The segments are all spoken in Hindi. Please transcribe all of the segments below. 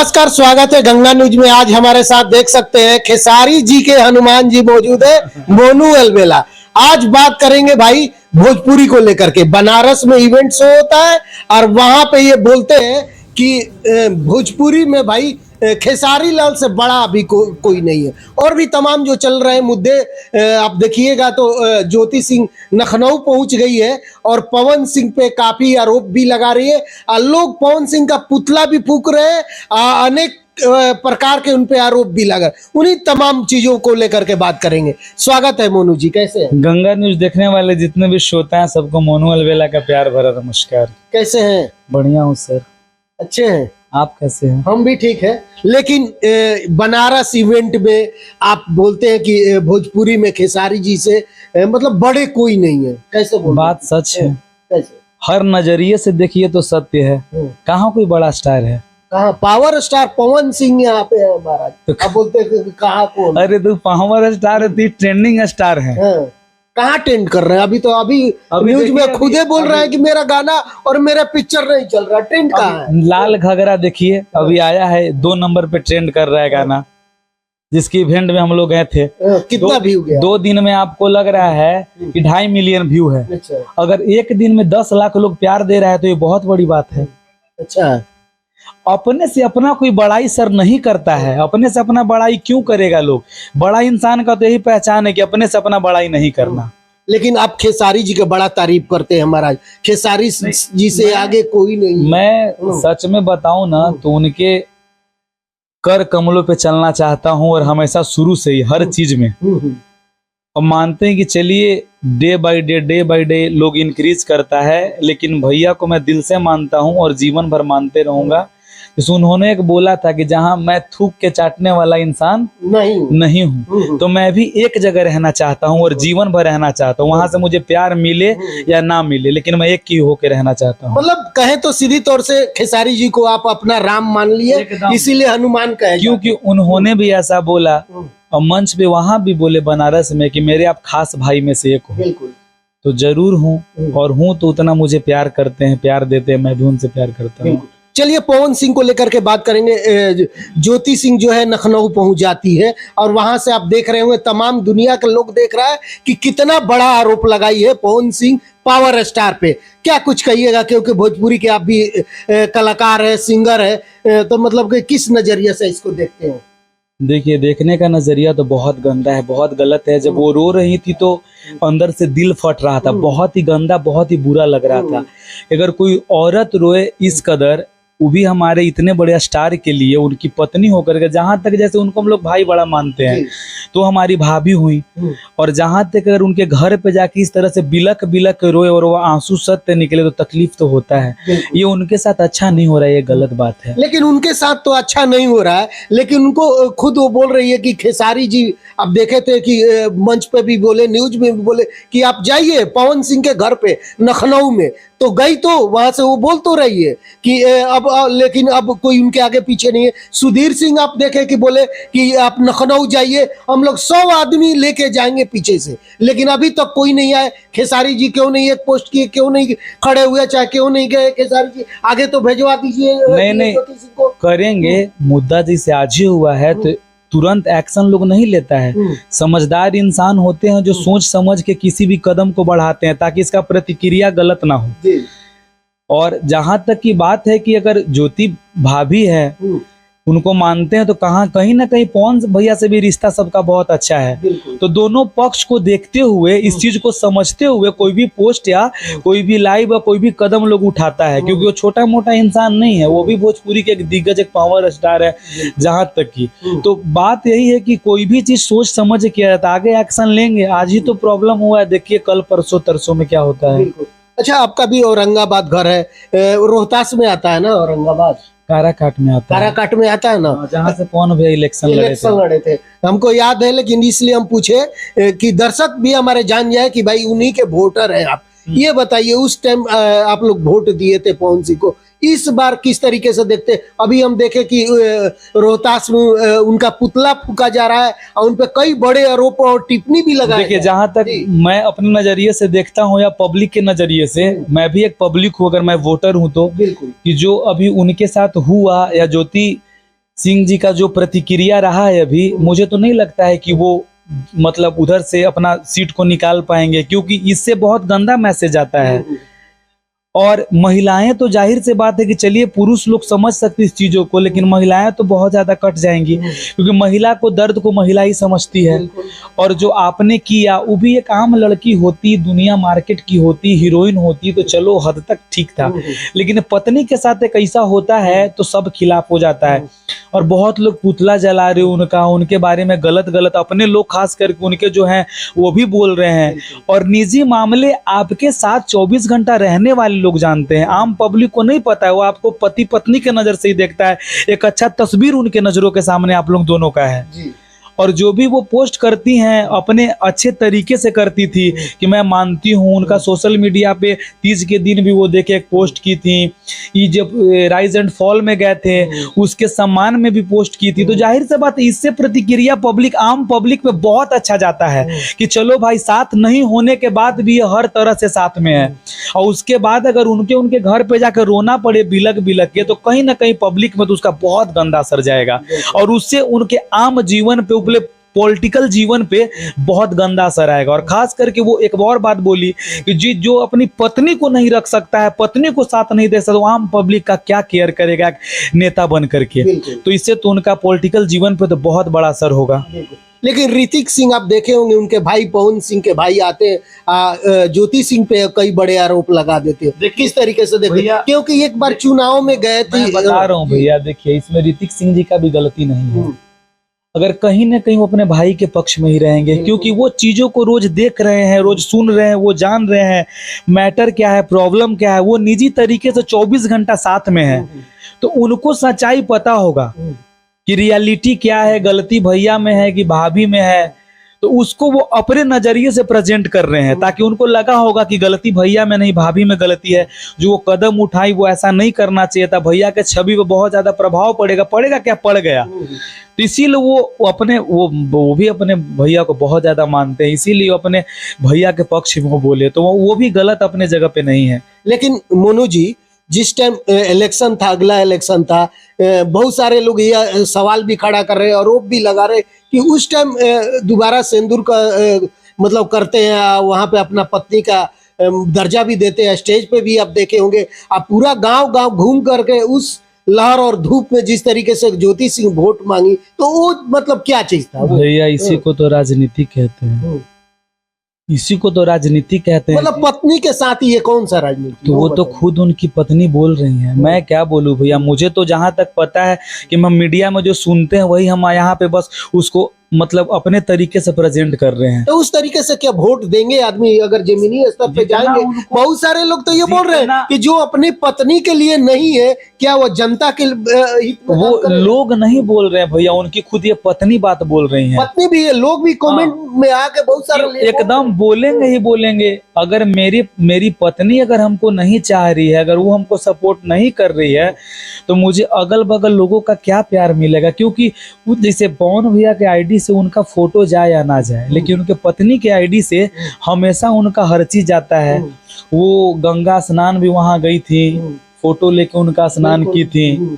नमस्कार, स्वागत है गंगा न्यूज में। आज हमारे साथ देख सकते हैं खेसारी जी के हनुमान जी मौजूद है, मोनू अलबेला। आज बात करेंगे भाई भोजपुरी को लेकर के। बनारस में इवेंट शो होता है और वहां पे ये बोलते हैं कि भोजपुरी में भाई खेसारी लाल से बड़ा अभी कोई नहीं है। और भी तमाम जो चल रहे मुद्दे आप देखिएगा तो ज्योति सिंह लखनऊ पहुंच गई है और पवन सिंह पे काफी आरोप भी लगा रही है। लोग पवन सिंह का पुतला भी फूंक रहे हैं, अनेक प्रकार के उन पे आरोप भी लगा। उन्हीं तमाम चीजों को लेकर के बात करेंगे। स्वागत है मोनू जी, कैसे हैं? गंगा न्यूज देखने वाले जितने भी श्रोता हैं सबको मोनू अलबेला का प्यार भरा नमस्कार। कैसे हैं? बढ़िया हूँ सर। अच्छे हैं? आप कैसे हैं? हम भी ठीक है। लेकिन बनारस इवेंट में आप बोलते हैं कि भोजपुरी में खेसारी जी से मतलब बड़े कोई नहीं है, कैसे बोलते? बात सच है। कैसे? हर नजरिए से देखिए तो सत्य है। कहाँ कोई बड़ा स्टार है? कहाँ पावर स्टार पवन सिंह यहाँ पे है महाराज। तो आप बोलते हैं कहाँ कौन? अरे तू पावर स्टार है, ट्रेंडिंग स्टार है। कहाँ ट्रेंड कर रहे हैं? अभी तो अभी न्यूज में खुद ही बोल रहे हैं कि मेरा गाना और मेरा पिक्चर नहीं चल रहा। ट्रेंड कहाँ है? लाल घाघरा देखिए अभी आया है, 2 नंबर पे ट्रेंड कर रहा है गाना, जिसकी इवेंट में हम लोग गए थे। कितना व्यू गया? 2 दिन में आपको लग रहा है कि 2.5 मिलियन व्यू है। अच्छा। अगर एक दिन में 10 लाख लोग प्यार दे रहा है तो ये बहुत बड़ी बात है। अच्छा। अपने से अपना कोई बड़ाई सर नहीं करता है। अपने से अपना बड़ाई क्यों करेगा लोग? बड़ा इंसान का तो यही पहचान है कि अपने से अपना बड़ाई नहीं करना। लेकिन आप खेसारी जी का बड़ा तारीफ करते हैं महाराज। खेसारी जी से आगे कोई नहीं। मैं सच में बताऊं ना तो उनके कर कमलों पे चलना चाहता हूं और हमेशा शुरू से ही हर चीज में। और मानते हैं कि चलिए डे बाय डे लोग इंक्रीज करता है, लेकिन भैया को मैं दिल से मानता हूं और जीवन भर मानते रहूंगा। जैसे उन्होंने एक बोला था कि जहां मैं थूक के चाटने वाला इंसान नहीं हूं, तो मैं भी एक जगह रहना चाहता हूं और जीवन भर रहना चाहता हूं। वहां से मुझे प्यार मिले या ना मिले, लेकिन मैं एक ही होके रहना चाहता हूं। मतलब कहे तो सीधी तौर से खेसारी जी को आप अपना राम मान लिए, इसीलिए हनुमान कहे। क्योंकि उन्होंने भी ऐसा बोला और मंच पे वहां भी बोले बनारस में कि मेरे आप खास भाई में से एक हो। बिल्कुल। तो जरूर हूँ और हूँ तो उतना मुझे प्यार करते हैं, प्यार देते हैं, मैं भी उनसे प्यार करता हूँ। चलिए पवन सिंह को लेकर के बात करेंगे। ज्योति सिंह जो है लखनऊ पहुंच जाती है और वहां से आप देख रहे होंगे तमाम दुनिया के लोग देख रहा है कि कितना बड़ा आरोप लगाई है पवन सिंह पावर स्टार पे। क्या कुछ कहिएगा, क्योंकि भोजपुरी के आप भी कलाकार है, सिंगर है, तो मतलब किस नजरिए से इसको देखते हैं? देखिए, देखने का नजरिया तो बहुत गंदा है, बहुत गलत है। जब वो रो रही थी तो अंदर से दिल फट रहा था, बहुत ही गंदा, बहुत ही बुरा लग रहा था। अगर कोई औरत रोए इस कदर, वो भी हमारे इतने बड़े स्टार के लिए, उनकी पत्नी होकर के, जहां तक जैसे उनको हम लोग भाई बड़ा मानते हैं, तो हमारी भाभी हुई। और जहां तक अगर उनके घर पे जाके इस तरह से बिलक बिलक रोए और वो आंसू सत्य निकले तो तकलीफ तो होता है। ये उनके साथ अच्छा नहीं हो रहा है, ये गलत बात है। लेकिन उनके साथ तो अच्छा नहीं हो रहा है, लेकिन उनको खुद वो बोल रही है कि खेसारी जी, आप देखे थे कि मंच पे भी बोले, न्यूज में भी बोले कि आप जाइए पवन सिंह के घर पे लखनऊ में। तो गई तो वहां से वो बोल तो रही है कि अब लेकिन अब कोई उनके आगे पीछे नहीं है। सुधीर सिंह आप देखे कि बोले कि आप लखनऊ जाइए, हम लोग 100 आदमी लेके जाएंगे पीछे से, लेकिन अभी तक कोई नहीं आए। खेसारी जी क्यों नहीं एक पोस्ट किए, क्यों नहीं खड़े हुए, चाहे क्यों नहीं गए खेसारी जी? आगे तो भेजवा दीजिए। नहीं करेंगे, मुद्दा जैसे आज ही हुआ है तो तुरंत एक्शन लोग नहीं लेता है। समझदार इंसान होते हैं जो सोच समझ के किसी भी कदम को बढ़ाते हैं ताकि इसका प्रतिक्रिया गलत ना हो। और जहां तक की बात है कि अगर ज्योति भाभी है, उनको मानते हैं, तो कहीं ना कहीं पवन भैया से भी रिश्ता सबका बहुत अच्छा है। तो दोनों पक्ष को देखते हुए, इस चीज को समझते हुए कोई भी पोस्ट या कोई भी लाइव या कोई भी कदम लोग उठाता है, क्योंकि वो छोटा मोटा इंसान नहीं है, वो भी भोजपुरी के एक दिग्गज, एक पावर स्टार है जहां तक की। तो बात यही है कि कोई भी चीज सोच समझ किया जाता है, आगे एक्शन लेंगे। आज ही तो प्रॉब्लम हुआ है, देखिए कल परसों तरसों में क्या होता है। अच्छा, आपका भी औरंगाबाद घर है, रोहतास में आता है ना? औरंगाबाद काराकाट में आता है। काराकाट में आता है ना, जहाँ से पवन भैया इलेक्शन लड़े थे। हमको याद है, लेकिन इसलिए हम पूछे कि दर्शक भी हमारे जान जाए कि भाई उन्हीं के वोटर हैं आप। ये बताइए, उस टाइम आप लोग वोट दिए थे पवन सिंह को, इस बार किस तरीके से देखते? अभी हम देखे कि रोहतास में उनका पुतला फूका जा रहा है और उन पे कई बड़े आरोप और टिप्पणी भी लगाए। देखिए, जहां तक मैं अपने नजरिए से देखता हूं या पब्लिक के नजरिए से, मैं भी एक पब्लिक हूं, अगर मैं वोटर हूं तो, कि जो अभी उनके साथ हुआ या ज्योति सिंह जी का जो प्रतिक्रिया रहा है अभी, मुझे तो नहीं लगता है कि वो मतलब उधर से अपना सीट को निकाल पाएंगे, क्योंकि इससे बहुत गंदा मैसेज आता है। और महिलाएं तो जाहिर से बात है कि चलिए पुरुष लोग समझ सकते इस चीजों को, लेकिन महिलाएं तो बहुत ज्यादा कट जाएंगी, क्योंकि महिला को दर्द को महिला ही समझती है। और जो आपने किया वो भी एक आम लड़की होती, दुनिया मार्केट की होती, हीरोइन होती, तो चलो हद तक ठीक था, लेकिन पत्नी के साथ एक ऐसा होता है तो सब खिलाफ हो जाता है। और बहुत लोग पुतला जला रहे उनका, उनके बारे में गलत गलत, अपने लोग खास करके उनके जो हैं वो भी बोल रहे हैं। और निजी मामले आपके साथ 24 घंटा रहने वाले लोग जानते हैं, आम पब्लिक को नहीं पता है। वो आपको पति पत्नी के नजर से ही देखता है, एक अच्छा तस्वीर उनके नजरों के सामने आप लोग दोनों का है जी। और जो भी वो पोस्ट करती हैं अपने अच्छे तरीके से करती थी कि मैं मानती हूँ। उनका सोशल मीडिया पे तीज के दिन भी वो देखे एक पोस्ट की थी, ये जब राइज एंड फॉल में गए थे उसके सम्मान में भी पोस्ट की थी। तो जाहिर सी बात है इससे प्रतिक्रिया पब्लिक, आम पब्लिक में बहुत अच्छा जाता है कि चलो भाई साथ नहीं होने के बाद भी ये हर तरह से साथ में है। और उसके बाद अगर उनके घर पे जाकर रोना पड़े बिलक बिलक के, तो कहीं ना कहीं पब्लिक में तो उसका बहुत गंदा असर जाएगा और उससे उनके आम जीवन पे, पॉलिटिकल जीवन पे बहुत गंदा असर आएगा। और खास करके वो एक और बात बोली कि जी जो अपनी पत्नी को नहीं रख सकता है, पत्नी को साथ नहीं दे सकता, तो आम पब्लिक का क्या केयर करेगा नेता बन करके। तो इससे तो उनका पॉलिटिकल जीवन पे तो बहुत बड़ा असर होगा। लेकिन ऋतिक सिंह आप देखे होंगे, उनके भाई पवन सिंह के भाई आते हैं, ज्योति सिंह पे कई बड़े आरोप लगा देते हैं। किस तरीके से देखते, क्योंकि एक बार चुनाव में गए थे। बता रहा हूँ भैया, देखिए इसमें ऋतिक सिंह जी का भी गलती नहीं है। अगर कहीं ना कहीं वो अपने भाई के पक्ष में ही रहेंगे, क्योंकि वो चीजों को रोज देख रहे हैं, रोज सुन रहे हैं, वो जान रहे हैं मैटर क्या है, प्रॉब्लम क्या है। वो निजी तरीके से 24 घंटा साथ में है, तो उनको सच्चाई पता होगा कि रियलिटी क्या है, गलती भैया में है कि भाभी में है। तो उसको वो अपने नजरिए से प्रेजेंट कर रहे हैं, ताकि उनको लगा होगा कि गलती भैया में नहीं भाभी में गलती है। जो वो कदम उठाई वो ऐसा नहीं करना चाहिए था, भैया के छवि पे बहुत ज्यादा प्रभाव पड़ेगा क्या, पड़ गया। तो इसीलिए वो भी अपने भैया को बहुत ज्यादा मानते हैं, इसीलिए वो अपने भैया के पक्ष में बोले, तो वो भी गलत अपने जगह पे नहीं है। लेकिन मोनू जी, जिस टाइम इलेक्शन था, अगला इलेक्शन था, बहुत सारे लोग ये सवाल भी खड़ा कर रहे हैं, आरोप भी लगा रहे कि उस टाइम दोबारा सिंदूर का मतलब करते हैं, वहां पे अपना पत्नी का दर्जा भी देते हैं। स्टेज पे भी आप देखे होंगे, आप पूरा गांव घूम करके उस लहर और धूप में जिस तरीके से ज्योति सिंह वोट मांगी, तो वो मतलब क्या चीज था भैया? इसी को तो राजनीति कहते हैं, इसी को तो राजनीति कहते हैं। मतलब पत्नी के साथ ये कौन सा राजनीति? तो वो तो खुद उनकी पत्नी बोल रही हैं, मैं क्या बोलूं भैया। मुझे तो जहां तक पता है कि हम मीडिया में जो सुनते हैं वही हम यहाँ पे बस उसको मतलब अपने तरीके से प्रेजेंट कर रहे हैं। तो उस तरीके से क्या वोट देंगे आदमी अगर जमीनी स्तर पे जाएंगे? बहुत सारे लोग तो ये बोल रहे हैं कि जो अपनी पत्नी के लिए नहीं है, क्या वो जनता के हित में? वो लोग नहीं बोल रहे हैं भैया, उनकी खुद ये पत्नी बात बोल रही है। पत्नी भी है, लोग भी कमेंट में आके बहुत सारे एकदम बोलेंगे ही बोलेंगे। अगर मेरी पत्नी अगर हमको नहीं चाह रही है, अगर वो हमको सपोर्ट नहीं कर रही है, तो मुझे अगल बगल लोगों का क्या प्यार मिलेगा? क्योंकि जैसे पवन भैया के आईडी से उनका फोटो जाए या ना जाए, लेकिन उनके पत्नी के आईडी से हमेशा उनका हर चीज जाता है। वो गंगा स्नान भी वहां गई थी, फोटो लेके उनका स्नान की थी।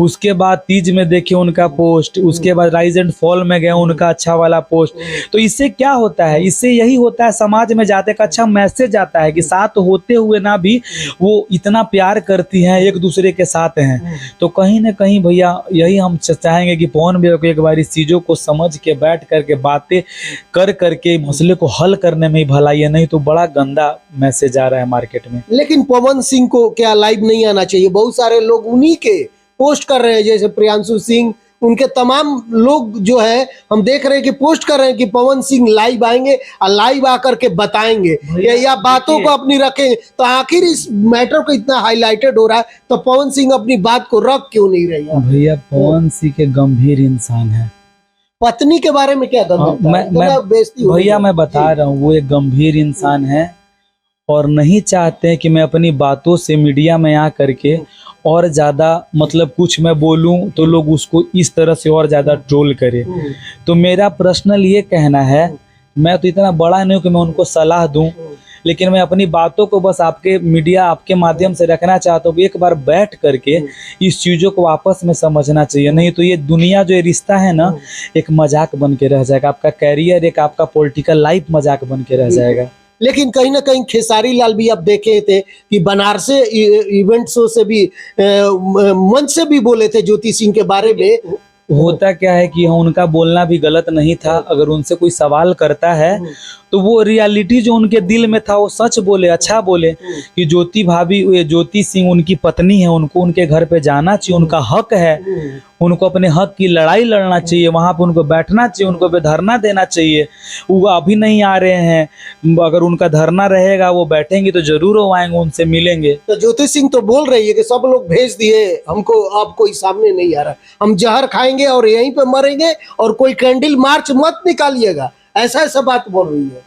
उसके बाद तीज में देखे उनका पोस्ट, उसके बाद राइज एंड फॉल में गए उनका अच्छा वाला पोस्ट। तो इससे क्या होता है? इससे यही होता है, समाज में जाते का अच्छा मैसेज आता है कि साथ होते हुए ना भी वो इतना प्यार करती हैं, एक दूसरे के साथ हैं। तो कहीं ना कहीं भैया यही हम चाहेंगे कि पवन भैया को एक बार इस चीजों को समझ के बैठ करके बातें कर करके मसले को हल करने में ही भलाई है, नहीं तो बड़ा गंदा मैसेज आ रहा है मार्केट में। लेकिन पवन सिंह को क्या लाइव नहीं आना चाहिए? बहुत सारे लोग उन्हीं के पोस्ट कर रहे हैं, जैसे प्रियांशु सिंह, उनके तमाम लोग जो है हम देख रहे हैं कि पोस्ट कर रहे हैं कि पवन सिंह लाइव आएंगे और लाइव आकर के बताएंगे या बातों को अपनी रखेंगे। तो आखिर इस मैटर को इतना हाईलाइटेड हो रहा है, तो पवन सिंह अपनी बात को रख क्यों नहीं रही है? भैया पवन सिंह के गंभीर इंसान है। पत्नी के बारे में क्या भैया मैं बता रहा हूँ, वो एक गंभीर इंसान है और नहीं चाहते हैं कि मैं अपनी बातों से मीडिया में आ करके और ज़्यादा मतलब कुछ मैं बोलूं तो लोग उसको इस तरह से और ज़्यादा ट्रोल करें। तो मेरा पर्सनल ये कहना है, मैं तो इतना बड़ा नहीं हूं कि मैं उनको सलाह दूं, लेकिन मैं अपनी बातों को बस आपके मीडिया आपके माध्यम से रखना चाहता हूँ। एक बार बैठ करके इस चीज़ों को आपस में समझना चाहिए, नहीं तो ये दुनिया जो ये रिश्ता है ना एक मजाक बन के रह जाएगा। आपका कैरियर एक आपका पॉलिटिकल लाइफ मजाक बन के रह जाएगा। लेकिन कहीं ना कहीं खेसारी लाल भी अब देखे थे कि बनारस इवेंट शो से भी मंच से भी बोले थे ज्योति सिंह के बारे में। होता क्या है कि उनका बोलना भी गलत नहीं था। अगर उनसे कोई सवाल करता है तो वो रियलिटी जो उनके दिल में था वो सच बोले, अच्छा बोले कि ज्योति भाभी, ये ज्योति सिंह उनकी पत्नी है, उनको उनके घर पे जाना चाहिए, उनका हक है, उनको अपने हक की लड़ाई लड़ना चाहिए, वहां पे उनको बैठना चाहिए, उनको पे धरना देना चाहिए। वो अभी नहीं आ रहे हैं, अगर उनका धरना रहेगा वो बैठेंगे तो जरूर वो आएंगे, उनसे मिलेंगे। तो ज्योति सिंह तो बोल रही है कि सब लोग भेज दिए हमको, अब कोई सामने नहीं आ रहा, हम जहर खाएंगे और यहीं पे मरेंगे और कोई कैंडल मार्च मत निकालिएगा, ऐसा ऐसा बात बोल रही है।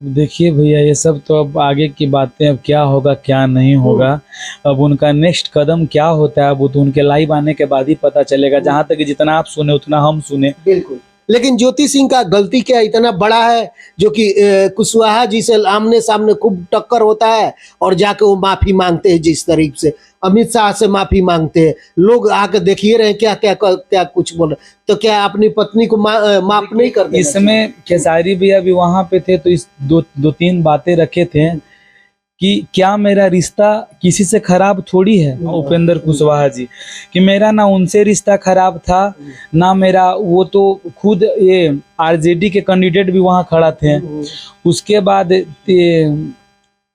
देखिए भैया, ये सब तो अब आगे की बातें, अब क्या होगा क्या नहीं होगा, अब उनका नेक्स्ट कदम क्या होता है वो तो उनके लाइव आने के बाद ही पता चलेगा। जहां तक कि जितना आप सुने उतना हम सुने। बिल्कुल। लेकिन ज्योति सिंह का गलती क्या इतना बड़ा है जो कि कुशवाहा जी से आमने सामने खूब टक्कर होता है और जाके वो माफी मांगते हैं, जिस तरीके से अमित शाह से माफी मांगते हैं। लोग आके देखिए रहे क्या क्या क्या कुछ बोल रहे, तो क्या अपनी पत्नी को माफ नहीं कर देना? इसमें खेसारी भैया भी वहां पे थे तो इस दो तीन बातें रखे थे कि क्या मेरा रिश्ता किसी से खराब थोड़ी है, उपेंद्र कुशवाहा जी, कि मेरा ना उनसे रिश्ता खराब था ना मेरा, वो तो खुद ये आरजेडी के कैंडिडेट भी वहां खड़ा थे। उसके बाद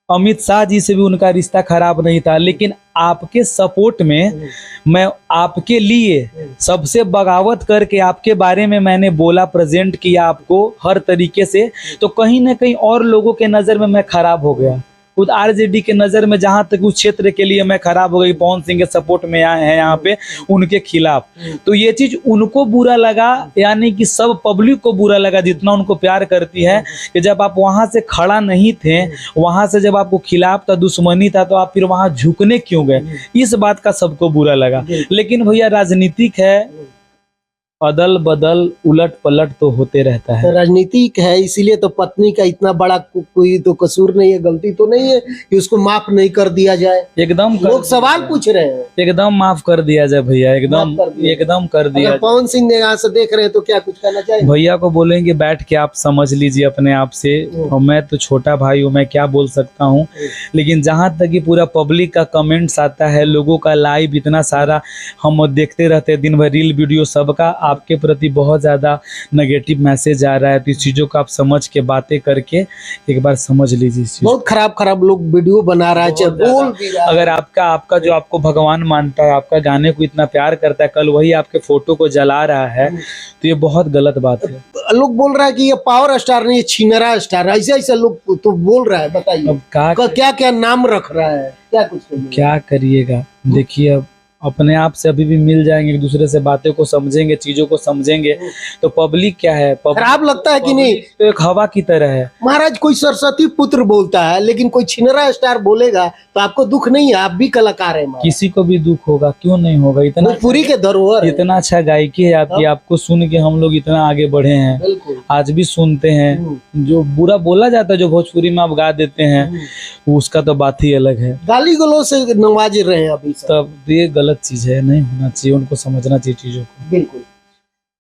अमित शाह जी से भी उनका रिश्ता खराब नहीं था, लेकिन आपके सपोर्ट में मैं आपके लिए सबसे बगावत करके आपके बारे में मैंने बोला, प्रेजेंट किया आपको हर तरीके से, तो कहीं ना कहीं और लोगों के नज़र में मैं खराब हो गया। खुद आरजेडी के नज़र में जहां तक उस क्षेत्र के लिए मैं खराब हो गई, पवन सिंह के सपोर्ट में आए हैं यहाँ पे उनके खिलाफ, तो ये चीज उनको बुरा लगा, यानी कि सब पब्लिक को बुरा लगा जितना उनको प्यार करती है, कि जब आप वहां से खड़ा नहीं थे, वहां से जब आपको खिलाफ था, दुश्मनी था, तो आप फिर वहां झुकने क्यों गए, इस बात का सबको बुरा लगा। लेकिन भैया राजनीतिक है, अदल बदल उलट पलट तो होते रहता है। तो राजनीतिक है, इसीलिए तो पत्नी का इतना बड़ा कोई तो कसूर नहीं है, गलती तो नहीं है कि उसको माफ नहीं कर दिया जाए। एकदम लोग सवाल पूछ रहे हैं, एकदम माफ कर दिया जाए भैया, एकदम एकदम कर दिया। पवन सिंह ने यहाँ से देख रहे हैं तो क्या कुछ कहना चाहिए? भैया को बोलेंगे बैठ के आप समझ लीजिए अपने आप से, और मैं तो छोटा भाई हूँ, मैं क्या बोल सकता हूँ। लेकिन जहाँ तक कि पूरा पब्लिक का कमेंट्स आता है, लोगों का लाइव इतना सारा हम देखते रहते हैं, दिन भर रील वीडियो, सबका आपके प्रति बहुत ज्यादा नेगेटिव मैसेज आ रहा है। तो इस चीजों को आप समझ के बातें करके एक बार समझ लीजिए। बहुत खराब खराब लोग वीडियो बना रहा है, बोल भी रहा है। अगर आपका जो आपको भगवान मानता है, आपका गाने को इतना प्यार करता है, कल वही आपके फोटो को जला रहा है, तो ये बहुत गलत बात है। लोग बोल रहा है कि ये पावर स्टार नहीं, ये छिनरा स्टार, ऐसे ऐसे लोग तो बोल रहा है। बताइए अब क्या क्या नाम रख रहा है, क्या कुछ क्या करिएगा। देखिए अब अपने आप से अभी भी मिल जाएंगे, एक दूसरे से बातें को समझेंगे, चीजों को समझेंगे, तो पब्लिक क्या है, खराब लगता है कि नहीं? तो एक हवा की तरह है महाराज। कोई सरस्वती पुत्र बोलता है, लेकिन कोई छिनरा स्टार बोलेगा तो आपको दुख नहीं है? आप भी कलाकार हैं। किसी को भी दुख होगा, क्यों नहीं होगा। इतना पूरी के धरोहर, इतना अच्छा गायकी है आपकी, आपको सुन के हम लोग इतना आगे बढ़े हैं, आज भी सुनते हैं। जो बुरा बोला जाता है, जो भोजपुरी में आप गा देते हैं, उसका तो बात ही अलग है। गाली गलौज से नवाज रहे हैं अभी, तब ये गलत चीज है, नहीं होना चाहिए, उनको समझना चाहिए चीजों को। बिल्कुल।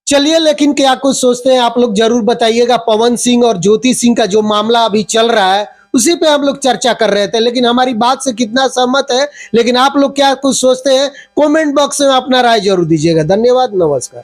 चलिए, लेकिन क्या कुछ सोचते हैं आप लोग जरूर बताइएगा। पवन सिंह और ज्योति सिंह का जो मामला अभी चल रहा है उसी पे हम लोग चर्चा कर रहे थे, लेकिन हमारी बात से कितना सहमत है, लेकिन आप लोग क्या कुछ सोचते हैं कमेंट बॉक्स में अपना राय जरूर दीजिएगा। धन्यवाद, नमस्कार।